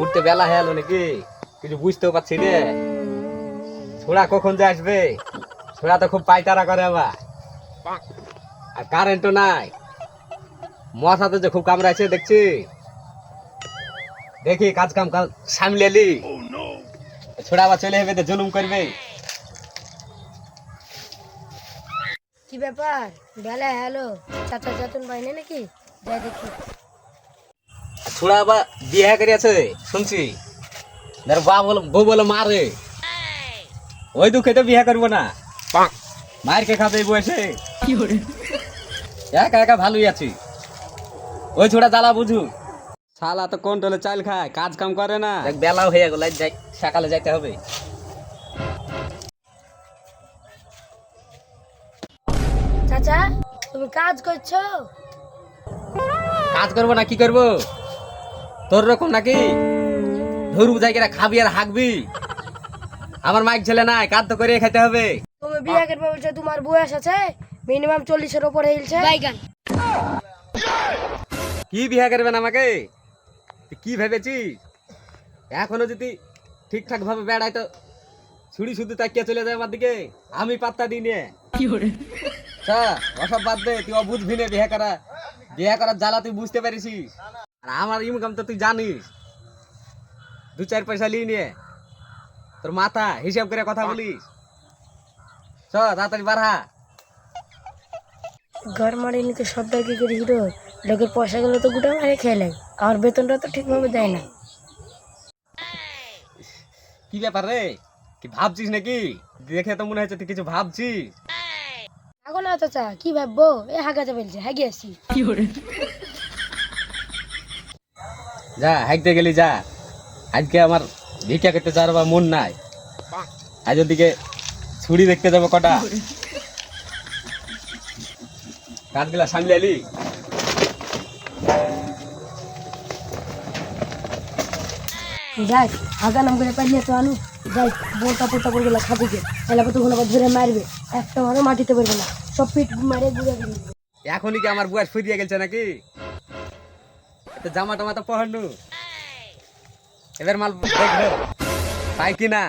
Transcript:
উঠতে বেলা হয়ে গেল নাকি কিছু বুঝতেও পারছি রে। ছোড়া কখন যে আসবে, ছোড়া তো খুব পাইতারা করে আবার, আর কারেন্টও নাই। মশা তো যে খুব কামড়াইছে দেখছি। দেখি কাজ কাম সামলেলি, ছোড়া আবার চলে যাবে তো জুলুম করবে। কি ব্যাপার, বেলা হ্যালো, চাচা চাতুন বাইনে নাকি? যাই দেখি। ছোড়া আবার বিয়ে করিয়াছে শুনছি, বউ বলে মারে। ওই দুঃখে তো বিয়ে করবো না, মায়ের কে খাবে এই বয়সে। একা একা ভালোই আছি। ওই ছোড়া জ্বালা বুঝু, শালা তো কন্ট্রোলে চাল খায়, কাজ কাম করে না। বেলাও হয়ে গেল, যাই সকালে যাইতে হবে। চাচা, তুমি কাজ করছো? কাজ করবো না কি করবো, তোর রকম নাকি ধরু যাই খাবি আর হাঁকবি? আমার মাইক ছেলে নাই, কাজ তো করে খেতে হবে। তুমি বিয়ে করবে বলছো, তোমার বয়স আছে মিনিমাম 40-এর উপরে হিলছে। বাইগান কি বিয়ে করবেন আমাকে? তুই কি ভেবেছিস? এখনো যদি ঠিকঠাক ভাবে বেড়াই তো ছুরি শুধু তাকিয়ে চলে যায় আমার দিকে, আমি পাত্তা দিই নে। ওসব বাদ দে, তুই বুঝবি না বিয়ে করার জ্বালা তুই বুঝতে পারিস। আর আমার ইনকাম তো তুই জানিস, 2-4 পয়সা নিয়ে নিয়ে তোর মাথা হিসাব করে কথা বলিস। তাড়াতাড়ি বাড়া। ঘর মারি নিতে সর্দার কি করে হিরো, লোকের পয়সা গুলো তো গুটা মারে খেলে, আর বেতনটা তো ঠিকভাবে দেয় না। কি ব্যাপার রে, কি ভাবছিস নাকি? দেখে তো মনে হচ্ছে তুই কিছু ভাবছিস। আগো না চাচা, কি ভাববো, এ হাগাতে ফেলছে, হাগি আসি। যা হাঁকতে গেলি যা, আজকে আমার ভিক্ষা করতে যাওয়ার বা মন নাই। আজ ওদিকে ছুরি দেখতে যাবো কটা, কাজগুলা সামলে এলি। যাই হাগা নাম করে পাইলে তো আনু, যাই বোটা পোটা করে গেলা খাবি গে, এলাকা তখন আবার ধরে মারবে, একটা মারও মাটিতে পারবে না, সব পিঠ মারে ঘুরে ঘুরে। এখনই কি আমার বয়স ফুরিয়ে গেছে নাকি? তো জামা টামা তো পহনু, এবার মাল দেখবে তাই কিনা।